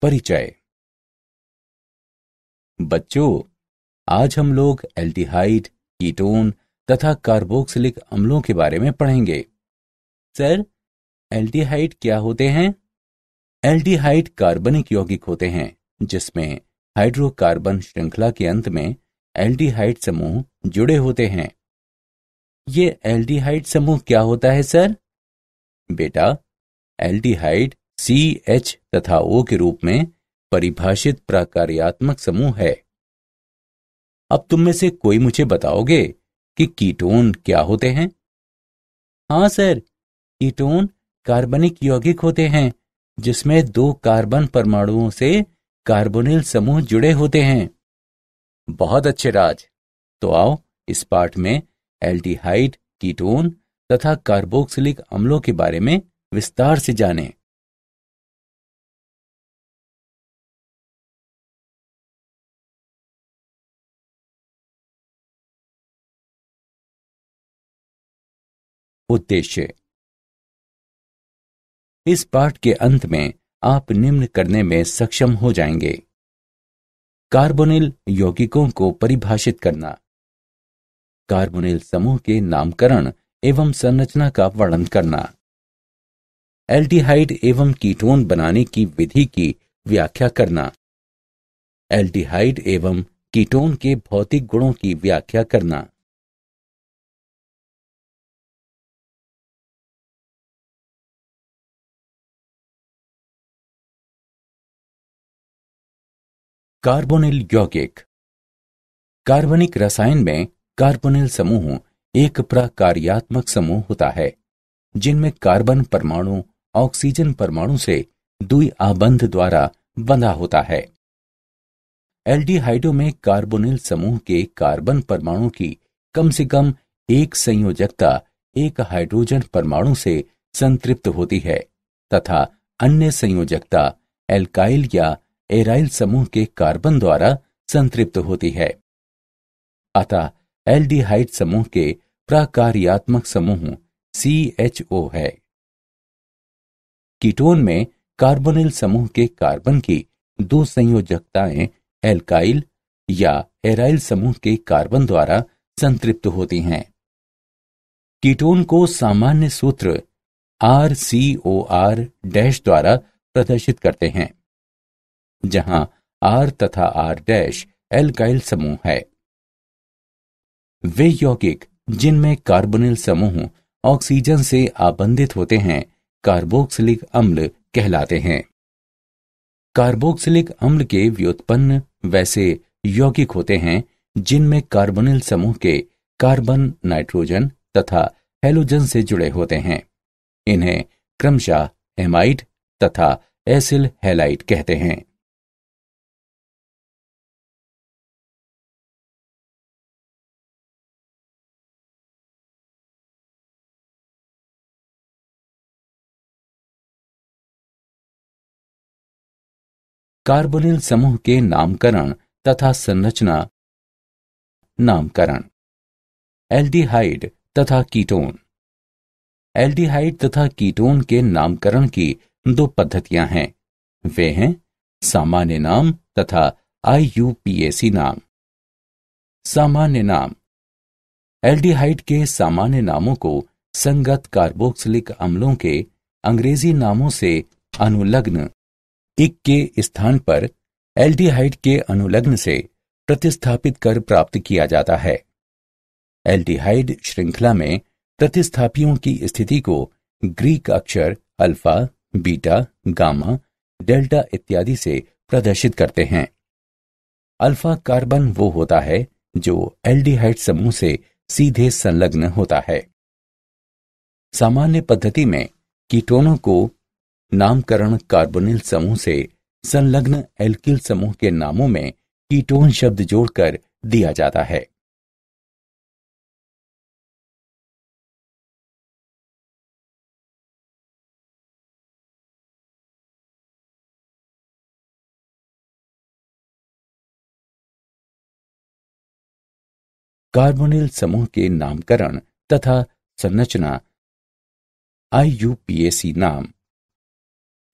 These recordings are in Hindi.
परिचय। बच्चों, आज हम लोग एल्डिहाइड, कीटोन तथा कार्बोक्सिलिक अम्लों के बारे में पढ़ेंगे। सर, एल्डिहाइड क्या होते हैं? एल्डिहाइड कार्बनिक यौगिक होते हैं जिसमें हाइड्रोकार्बन श्रृंखला के अंत में एल्डिहाइड समूह जुड़े होते हैं। ये एल्डिहाइड समूह क्या होता है सर? बेटा, एल्डिहाइड CH तथा O के रूप में परिभाषित प्रकार्यात्मक समूह है। अब तुम में से कोई मुझे बताओगे कि कीटोन क्या होते हैं? हाँ सर, कीटोन कार्बनिक यौगिक होते हैं जिसमें 2 कार्बन परमाणुओं से कार्बोनिल समूह जुड़े होते हैं। बहुत अच्छे राज। तो आओ इस पाठ में एल्डिहाइड, कीटोन तथा कार्बोक्सिलिक अम्लों के बारे में विस्तार से जानें। उद्देश्य। इस पाठ के अंत में आप निम्न करने में सक्षम हो जाएंगे। कार्बोनिल यौगिकों को परिभाषित करना, कार्बोनिल समूह के नामकरण एवं संरचना का वर्णन करना, एल्डिहाइड एवं कीटोन बनाने की विधि की व्याख्या करना, एल्डिहाइड एवं कीटोन के भौतिक गुणों की व्याख्या करना। कार्बोनिल यौगिक। कार्बनिक रसायन में कार्बोनिल समूह एक प्रकार्यात्मक समूह होता है जिनमें कार्बन परमाणु ऑक्सीजन परमाणु से द्विआबंध द्वारा बंधा होता है। एल्डिहाइडों में कार्बोनिल समूह के कार्बन परमाणु की कम से कम एक संयोजकता एक हाइड्रोजन परमाणु से संतृप्त होती है तथा अन्य संयोजकता एल्काइल या एराइल समूह के कार्बन द्वारा संतृप्त होती है। अतः एल्डिहाइड समूह के प्रकार्यात्मक समूह CHO है। कीटोन में कार्बोनिल समूह के कार्बन की 2 संयोजकताएं एल्काइल या एराइल समूह के कार्बन द्वारा संतृप्त होती हैं। कीटोन को सामान्य सूत्र RCOR- द्वारा प्रदर्शित करते हैं, जहां R तथा R- एल्काइल समूह है। वे यौगिक जिनमें कार्बोनिल समूह ऑक्सीजन से आबंधित होते हैं कार्बोक्सिलिक अम्ल कहलाते हैं। कार्बोक्सिलिक अम्ल के व्युत्पन्न वैसे यौगिक होते हैं जिनमें कार्बोनिल समूह के कार्बन नाइट्रोजन तथा हैलोजन से जुड़े होते हैं। इन्हें क्रमशः एमाइड तथा एसिल हैलाइड कहते हैं। कार्बोनिल समूह के नामकरण तथा संरचना। नामकरण। एल्डिहाइड तथा कीटोन। एल्डिहाइड तथा कीटोन के नामकरण की 2 पद्धतियां हैं। वे हैं सामान्य नाम तथा IUPAC नाम। सामान्य नाम। एल्डिहाइड के सामान्य नामों को संगत कार्बोक्सिलिक अम्लों के अंग्रेजी नामों से अनुलग्न इक के स्थान पर एल्डिहाइड के अनुलग्न से प्रतिस्थापित कर प्राप्त किया जाता है। एल्डिहाइड श्रृंखला में प्रतिस्थापियों की स्थिति को ग्रीक अक्षर अल्फा, बीटा, गामा, डेल्टा इत्यादि से प्रदर्शित करते हैं। अल्फा कार्बन वो होता है जो एल्डिहाइड समूह से सीधे संलग्न होता है। सामान्य पद्धति में कीटोनों को नामकरण कार्बोनिल समूह से संलग्न एल्किल समूह के नामों में कीटोन शब्द जोड़कर दिया जाता है। कार्बोनिल समूह के नामकरण तथा संरचना। IUPAC नाम।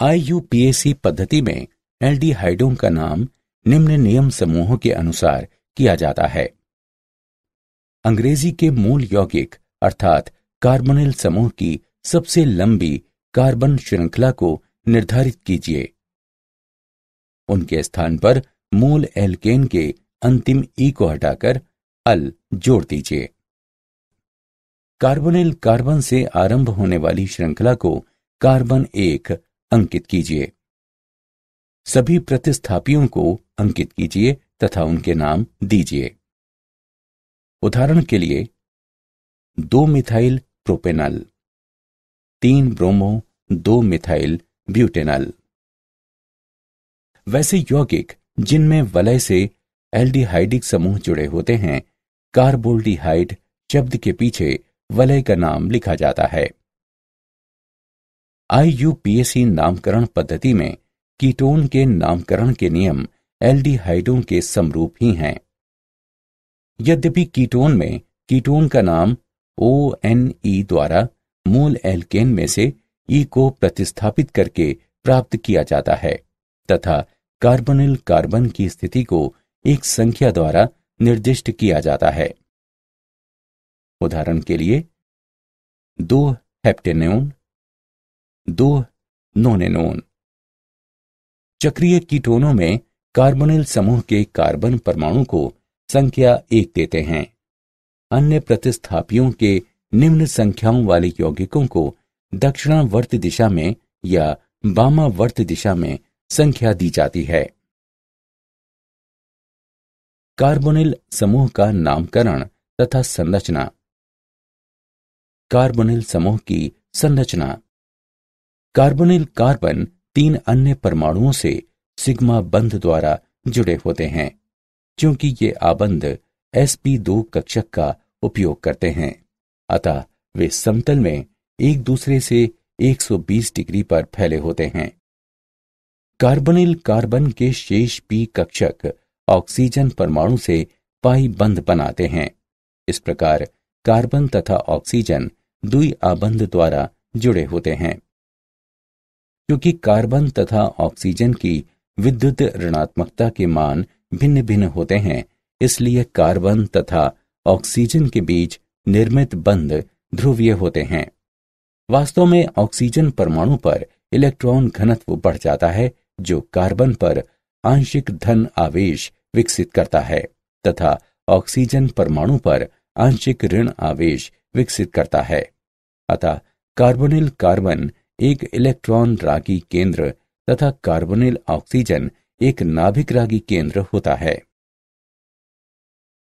IUPAC पद्धति में एल्डिहाइडों का नाम निम्न नियम समूहों के अनुसार किया जाता है। अंग्रेजी के मूल यौगिक अर्थात कार्बोनिल समूह की सबसे लंबी कार्बन श्रृंखला को निर्धारित कीजिए। उनके स्थान पर मूल एल्केन के अंतिम ई को हटाकर अल जोड़ दीजिए। कार्बोनिल कार्बन से आरंभ होने वाली श्रृंखला को कार्बन 1 अंकित कीजिए। सभी प्रतिस्थापियों को अंकित कीजिए तथा उनके नाम दीजिए। उदाहरण के लिए 2 methyl propanal, 3 bromo 2 methyl butanal. वैसे यौगिक जिनमें वलय से एल्डिहाइडिक समूह जुड़े होते हैं, कार्बोल्डिहाइड शब्द के पीछे वलय का नाम लिखा जाता है। IUPAC नामकरण पद्धति में कीटोन के नामकरण के नियम एल्डिहाइडों के समरूप ही हैं। यद्यपि कीटोन में कीटोन का नाम ONE द्वारा मूल एल्केन में से E को प्रतिस्थापित करके प्राप्त किया जाता है तथा कार्बोनिल कार्बन की स्थिति को एक संख्या द्वारा निर्दिष्ट किया जाता है। उदाहरण के लिए 2 हेप्टेनोन, 2 नोनेनोन। चक्रीय कीटोनों में कार्बोनिल समूह के कार्बन परमाणु को संख्या 1 देते हैं। अन्य प्रतिस्थापियों के निम्न संख्याओं वाले यौगिकों को दक्षिणावर्त दिशा में या वामावर्त दिशा में संख्या दी जाती है। कार्बोनिल समूह का नामकरण तथा संरचना। कार्बोनिल समूह की संरचना। कार्बोनिल कार्बन 3 अन्य परमाणुओं से सिग्मा बंध द्वारा जुड़े होते हैं। क्योंकि ये आबंध sp2 कक्षक का उपयोग करते हैं, अतः वे समतल में एक दूसरे से 120 डिग्री पर फैले होते हैं। कार्बोनिल कार्बन के शेष p कक्षक ऑक्सीजन परमाणु से पाई बंध बनाते हैं। इस प्रकार कार्बन तथा ऑक्सीजन द्वि आबंध द्वारा जुड़े होते हैं। क्योंकि कार्बन तथा ऑक्सीजन की विद्युत ऋणात्मकता के मान भिन्न भिन्न होते हैं, इसलिए कार्बन तथा ऑक्सीजन के बीच निर्मित बंध ध्रुवीय होते हैं। वास्तव में ऑक्सीजन परमाणु पर इलेक्ट्रॉन घनत्व बढ़ जाता है, जो कार्बन पर आंशिक धन आवेश विकसित करता है तथा ऑक्सीजन परमाणु पर आंशिक ऋण आवेश विकसित करता है। अतः कार्बोनिल कार्बन एक इलेक्ट्रॉन रागी केंद्र तथा कार्बोनिल ऑक्सीजन एक नाभिक रागी केंद्र होता है।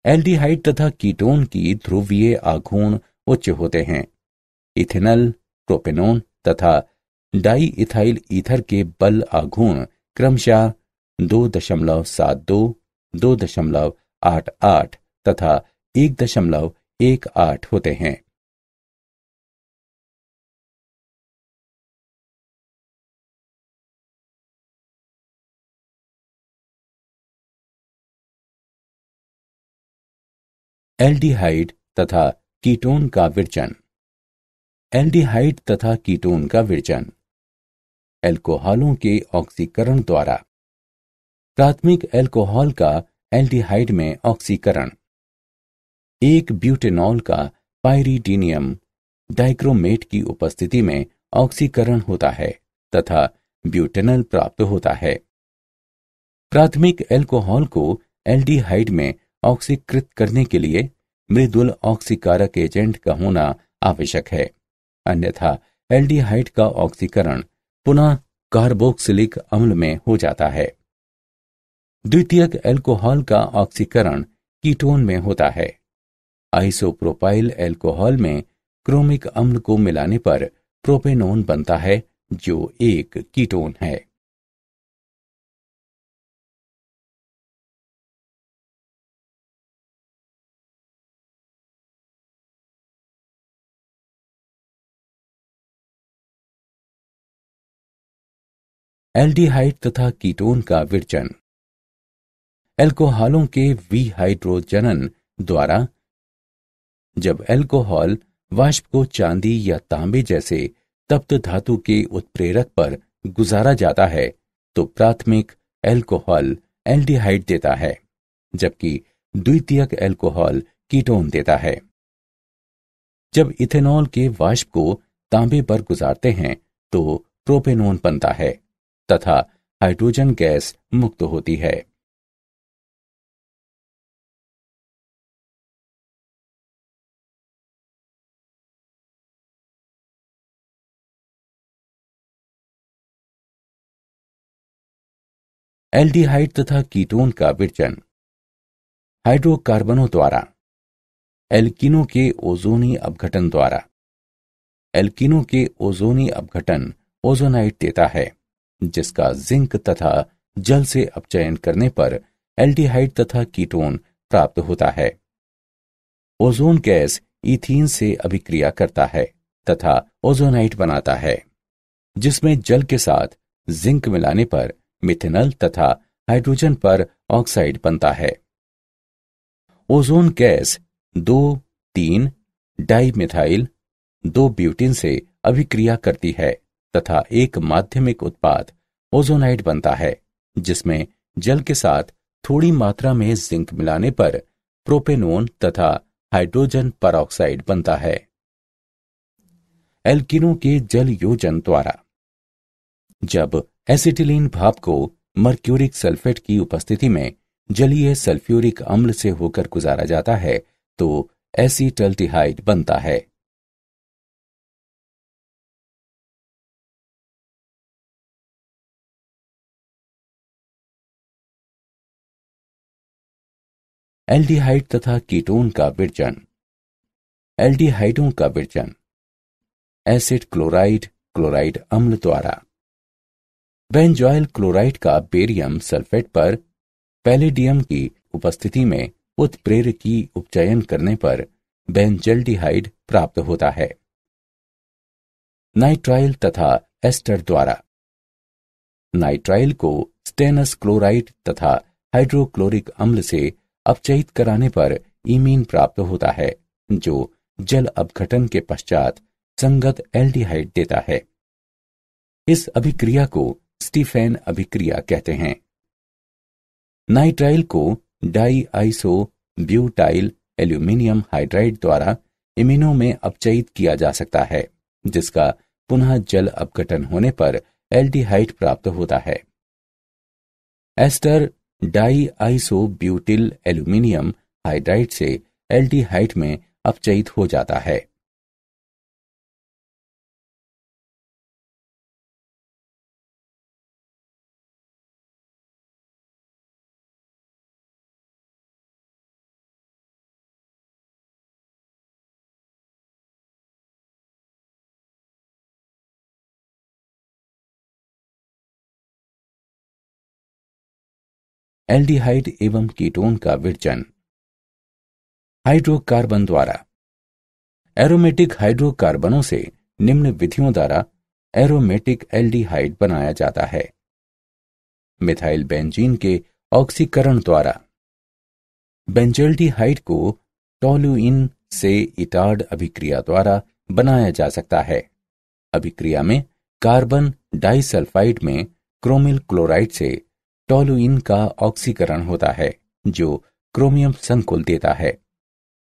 एल्डिहाइड तथा कीटोन की ध्रुवीय आघूर्ण उच्च होते हैं। इथेनॉल, प्रोपेनोन तथा डाई इथाइल ईथर के बल आघूर्ण क्रमशः 2.72, 2.88 तथा 1.18 होते हैं। एल्डिहाइड तथा कीटोन का विरचन। एल्डिहाइड तथा कीटोन का विरचन एल्कोहलों के ऑक्सीकरण द्वारा। प्राथमिक एल्कोहल का एल्डिहाइड में ऑक्सीकरण। एक ब्यूटेनॉल का पाइरीडीनियम डाइक्रोमेट की उपस्थिति में ऑक्सीकरण होता है तथा ब्यूटेनल प्राप्त होता है। प्राथमिक एल्कोहल को एल्डिहाइड में ऑक्सीकृत करने के लिए मृदुल ऑक्सीकारक एजेंट का होना आवश्यक है, अन्यथा एल्डिहाइड का ऑक्सीकरण पुनः कार्बोक्सिलिक अम्ल में हो जाता है। द्वितीयक एल्कोहल का ऑक्सीकरण कीटोन में होता है। आइसोप्रोपाइल एल्कोहल में क्रोमिक अम्ल को मिलाने पर प्रोपेनोन बनता है, जो एक कीटोन है। एल्डिहाइड तथा कीटोन का विरचन। एल्कोहलों के विहाइड्रोजनन द्वारा जब एल्कोहल वाष्प को चांदी या तांबे जैसे तप्त धातु के उत्प्रेरक पर गुजारा जाता है, तो प्राथमिक एल्कोहल एल्डिहाइड देता है, जबकि द्वितीयक एल्कोहल कीटोन देता है। जब इथेनॉल के वाष्प को तांबे पर गुजारते हैं तो प्रोपेनोन बनता है तथा हाइड्रोजन गैस मुक्त होती है। एल्डिहाइड तथा कीटोन का विरजन हाइड्रोकार्बनों द्वारा, एल्कीनों के ओजोनी अपघटन द्वारा। एल्कीनों के ओजोनी अपघटन ओजोनाइट देता है, जिसका जिंक तथा जल से अपचयन करने पर एल्डिहाइड तथा कीटोन प्राप्त होता है। ओजोन गैस ईथीन से अभिक्रिया करता है तथा ओजोनाइट बनाता है, जिसमें जल के साथ जिंक मिलाने पर मिथेनल तथा हाइड्रोजन पर ऑक्साइड बनता है। ओजोन गैस 2,3 डाइमिथाइल 2 ब्यूटीन से अभिक्रिया करती है तथा एक माध्यमिक उत्पाद ओजोनाइट बनता है, जिसमें जल के साथ थोड़ी मात्रा में जिंक मिलाने पर प्रोपेनोन तथा हाइड्रोजन परऑक्साइड बनता है। एल्कीनों के जल योजन द्वारा, जब एसिटिलीन भाप को मर्क्यूरिक सल्फेट की उपस्थिति में जलीय सल्फ्यूरिक अम्ल से होकर गुजारा जाता है तो एसीटल्डिहाइड बनता है। एल्डिहाइड तथा कीटोन का विरजन। एल्डिहाइडों का विरजन एसिड क्लोराइड क्लोराइड अम्ल द्वारा। बेंजॉइल क्लोराइड का बेरियम सल्फेट पर पैलेडियम की उपस्थिति में उत्प्रेरकी उपचयन करने पर बेंजल्डिहाइड प्राप्त होता है। नाइट्राइल तथा एस्टर द्वारा। नाइट्राइल को स्टेनस क्लोराइड तथा हाइड्रोक्लोरिक अम्ल से अपचयित कराने पर इमीन प्राप्त होता है, जो जल अपघटन के पश्चात संगत एल्डिहाइड देता है। इस अभिक्रिया को स्टीफेन अभिक्रिया कहते हैं। नाइट्राइल को di iso butyl aluminium hydride द्वारा इमिनो में अपचयित किया जा सकता है, जिसका पुनः जल अपघटन होने पर एल्डिहाइड प्राप्त होता है। Ester di iso butyl aluminium hydride से एल्डिहाइड में अपचयित हो जाता है। एल्डिहाइड एवं कीटोन का विरजन हाइड्रोकार्बन द्वारा। एरोमेटिक हाइड्रोकार्बनों से निम्न विधियों द्वारा एरोमेटिक एल्डिहाइड बनाया जाता है। मिथाइल बेंजीन के ऑक्सीकरण द्वारा। बेंजल्डिहाइड को टोलुइन से इटार्ड अभिक्रिया द्वारा बनाया जा सकता है। अभिक्रिया में कार्बन डाइसल्फाइड में क्रोमिल क्लोराइड से टोलुइन का ऑक्सीकरण होता है, जो क्रोमियम संकुल देता है,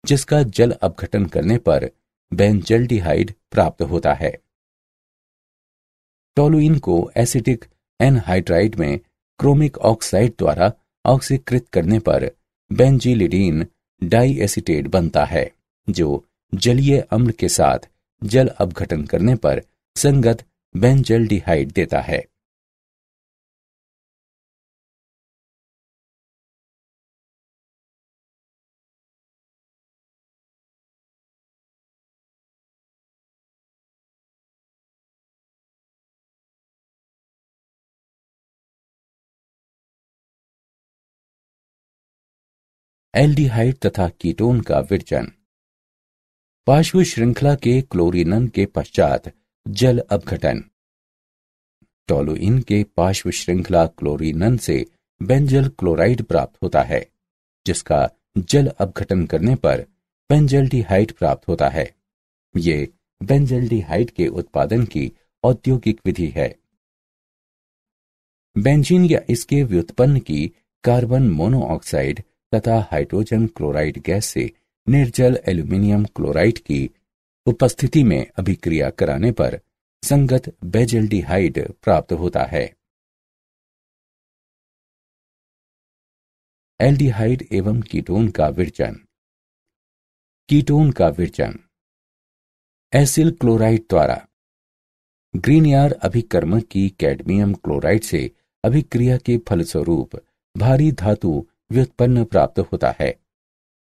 जिसका जल अपघटन करने पर बेंजल्डिहाइड प्राप्त होता है। टोलुइन को एसिटिक एनहाइड्राइड में क्रोमिक ऑक्साइड द्वारा ऑक्सीकृत करने पर बेंजीलिडीन डाइएसिटेट बनता है, जो जलीय अम्ल के साथ जल अपघटन करने पर संगत बेंजल्डिहाइड देता है। एल्डिहाइड तथा कीटोन का विरजन पार्श्व श्रृंखला के क्लोरीनन के पश्चात जल अपघटन। टोलुइन के पार्श्व श्रृंखला क्लोरीनन से बेंजल क्लोराइड प्राप्त होता है, जिसका जल अपघटन करने पर बेंजल्डिहाइड प्राप्त होता है। ये बेंजल्डिहाइड के उत्पादन की औद्योगिक विधि है। बेंजीन या इसके व्युत्पन्न की कार्बन मोनोऑक्साइड तथा हाइड्रोजन क्लोराइड गैस से निर्जल एल्यूमिनियम क्लोराइड की उपस्थिति में अभिक्रिया कराने पर संगत बेजल्डिहाइड प्राप्त होता है। एल्डिहाइड एवं कीटोन का विरचन। कीटोन का विरचन एसिल क्लोराइड द्वारा ग्रीनियर अभिकर्मक की कैडमियम क्लोराइड से अभिक्रिया के फलस्वरूप भारी धातु व्युत्पन्न प्राप्त होता है,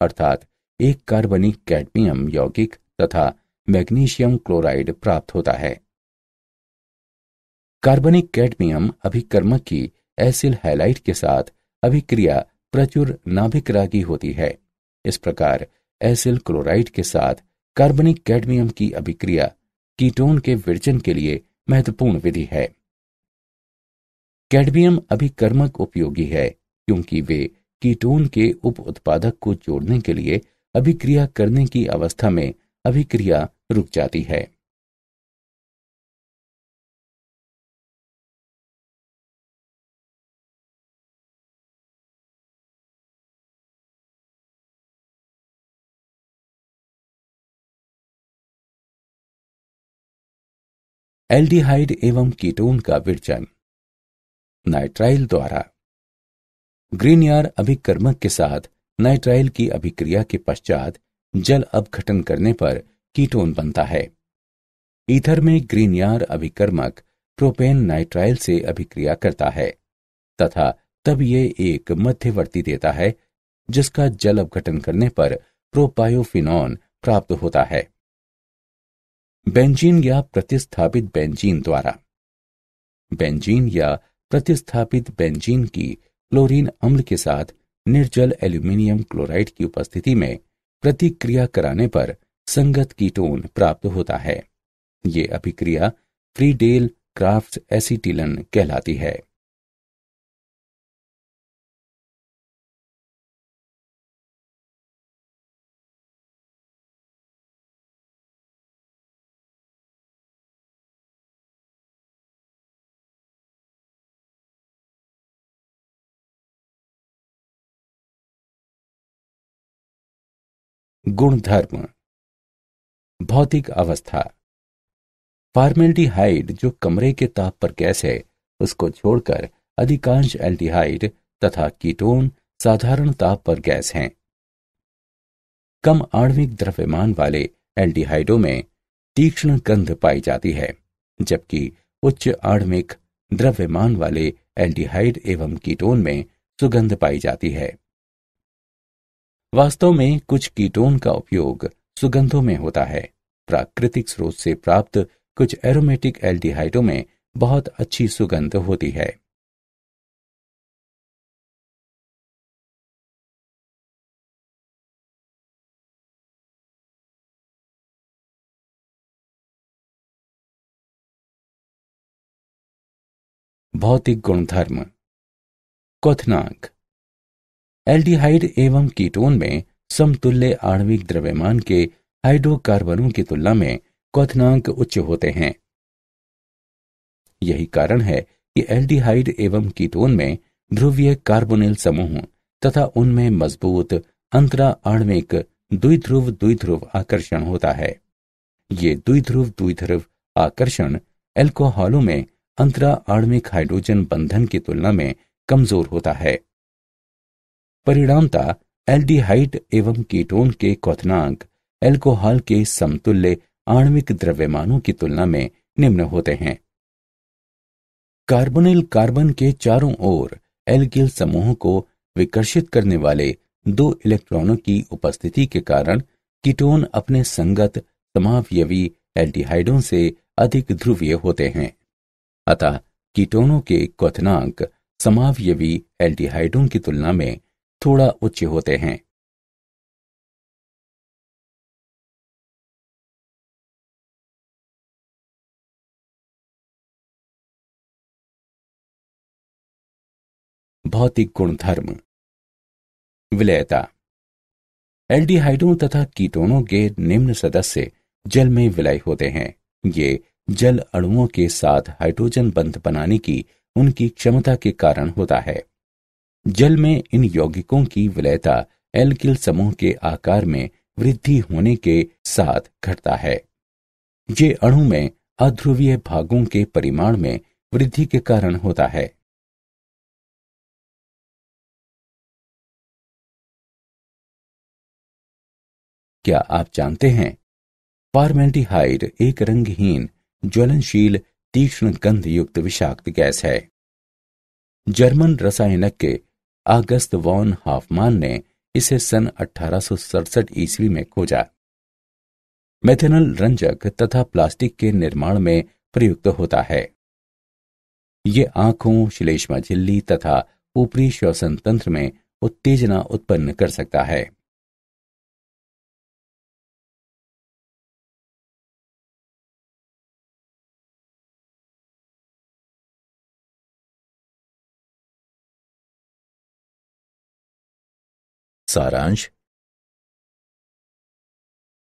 अर्थात एक कार्बनिक कैडमियम यौगिक तथा मैग्नीशियम क्लोराइड प्राप्त होता है। कार्बनिक कैडमियम अभिकर्मक की एसिल हैलाइड के साथ अभिक्रिया प्रचुर नाभिकरागी होती है। इस प्रकार एसिल क्लोराइड के साथ कार्बनिक कैडमियम की अभिक्रिया कीटोन के विरचन के लिए महत्वपूर्ण विधि है। कैडमियम अभिकर्मक उपयोगी है क्योंकि वे कीटोन के उप उत्पादक को जोड़ने के लिए अभिक्रिया करने की अवस्था में अभिक्रिया रुक जाती है। एल्डिहाइड एवं कीटोन का विरचन नाइट्राइल द्वारा ग्रीनियर अभिकर्मक के साथ नाइट्राइल की अभिक्रिया के पश्चात जल अपघटन करने पर कीटोन बनता है। ईथर में ग्रीनियर अभिकर्मक प्रोपेन नाइट्राइल से अभिक्रिया करता है तथा तब ये एक मध्यवर्ती देता है जिसका जल अपघटन करने पर प्रोपायोफिनॉन प्राप्त होता है। बेंजीन या प्रतिस्थापित बेंजीन द्वारा बेंजीन या प्रतिस्थापित बेंजीन की क्लोरीन अम्ल के साथ निर्जल एल्यूमिनियम क्लोराइड की उपस्थिति में प्रतिक्रिया कराने पर संगत कीटोन प्राप्त होता है। ये अभिक्रिया फ्रीडेल क्राफ्ट एसीटिलन कहलाती है। गुणधर्म भौतिक अवस्था फॉर्मेल्डिहाइड जो कमरे के ताप पर गैस है उसको छोड़कर अधिकांश एल्डिहाइड तथा कीटोन साधारण ताप पर गैस हैं। कम आणविक द्रव्यमान वाले एल्डिहाइडों में तीक्ष्ण गंध पाई जाती है, जबकि उच्च आणविक द्रव्यमान वाले एल्डिहाइड एवं कीटोन में सुगंध पाई जाती है। वास्तव में कुछ कीटोन का उपयोग सुगंधों में होता है। प्राकृतिक स्रोत से प्राप्त कुछ एरोमेटिक एल्डिहाइडों में बहुत अच्छी सुगंध होती है। भौतिक गुणधर्म क्वथनांक एल्डिहाइड एवं कीटोन में समतुल्य आणविक द्रव्यमान के हाइड्रोकार्बनों की तुलना में क्वथनांक उच्च होते हैं। यही कारण है कि एल्डिहाइड एवं कीटोन में ध्रुवीय कार्बोनिल समूह तथा उनमें मजबूत अंतरा आणविक द्विध्रुव द्विध्रुव आकर्षण होता है। ये द्विध्रुव द्विध्रुव आकर्षण एल्कोहलों में अंतरा आणविक हाइड्रोजन बंधन की तुलना में कमजोर होता है। परिणामतः एल्डिहाइड एवं कीटोन के क्वथनांक एल्कोहल के समतुल्य आणविक द्रव्यमानों की तुलना में निम्न होते हैं। कार्बोनिल कार्बन के चारों ओर एल्किल समूह को विकर्षित करने वाले 2 इलेक्ट्रॉनों की उपस्थिति के कारण कीटोन अपने संगत समावयवी एल्डिहाइडों से अधिक ध्रुवीय होते हैं। अतः कीटोनों के क्वथनांक समावयवी एल्डिहाइडों की तुलना में थोड़ा उच्च होते हैं। भौतिक गुणधर्म विलयता एल्डिहाइडों तथा कीटोनों के निम्न सदस्य जल में विलय होते हैं। ये जल अणुओं के साथ हाइड्रोजन बंध बनाने की उनकी क्षमता के कारण होता है। जल में इन यौगिकों की विलयता एल्किल समूह के आकार में वृद्धि होने के साथ घटता है। ये अणु में अध्रुवीय भागों के परिमाण में वृद्धि के कारण होता है। क्या आप जानते हैं, फॉर्मेल्डिहाइड एक रंगहीन, ज्वलनशील, तीक्ष्ण गंध युक्त विषाक्त गैस है। जर्मन रसायनज्ञ आगस्त वॉन हाफमान ने इसे सन 1867 ईस्वी में खोजा। मेथेनॉल रंजक तथा प्लास्टिक के निर्माण में प्रयुक्त होता है। ये आंखों, श्लेष्मा झिल्ली तथा ऊपरी श्वसन तंत्र में उत्तेजना उत्पन्न कर सकता है। सारांश।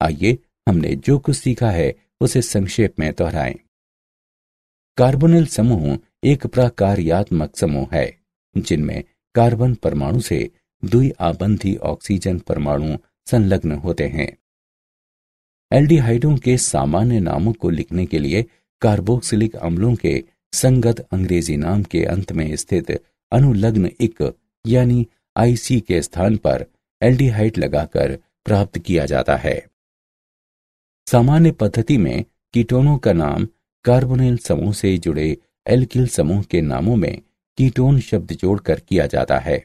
आइए हमने जो कुछ सीखा है उसे संक्षेप में दोहराएं। कार्बोनिल समूह एक प्रकार्यात्मक समूह है जिनमें कार्बन परमाणु से द्विआबंधी ऑक्सीजन परमाणु संलग्न होते हैं। एल्डिहाइडों के सामान्य नामों को लिखने के लिए कार्बोक्सिलिक अम्लों के संगत अंग्रेजी नाम के अंत में स्थित अनुलग्न इक यानी आईसी के स्थान पर एल्डिहाइड लगाकर प्राप्त किया जाता है। सामान्य पद्धति में कीटोनों का नाम कार्बोनिल समूह से जुड़े एल्किल समूह के नामों में कीटोन शब्द जोड़कर किया जाता है।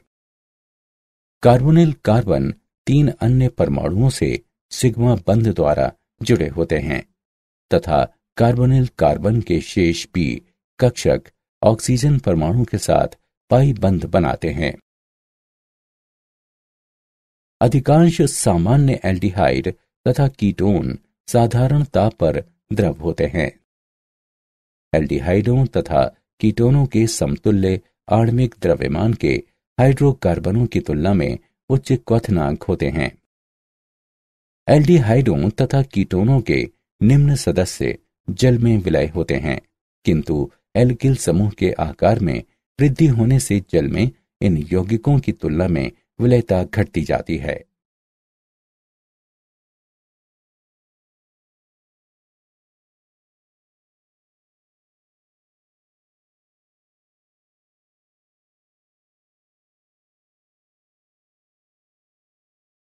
कार्बोनिल कार्बन 3 अन्य परमाणुओं से सिग्मा बंध द्वारा जुड़े होते हैं तथा कार्बोनिल कार्बन के शेष पी कक्षक ऑक्सीजन परमाणु के साथ पाई बंध बनाते हैं। अधिकांश सामान्य एल्डिहाइड तथा कीटोन साधारण ताप पर द्रव होते हैं। एल्डिहाइडों तथा कीटोनों के समतुल्य आणविक द्रव्यमान के हाइड्रोकार्बनों की तुलना में उच्च क्वथनांक होते हैं। एल्डिहाइडों तथा कीटोनों के निम्न सदस्य जल में विलय होते हैं, किंतु एल्किल समूह के आकार में वृद्धि होने से जल में इन यौगिकों की तुलना में विलयता घटती जाती है।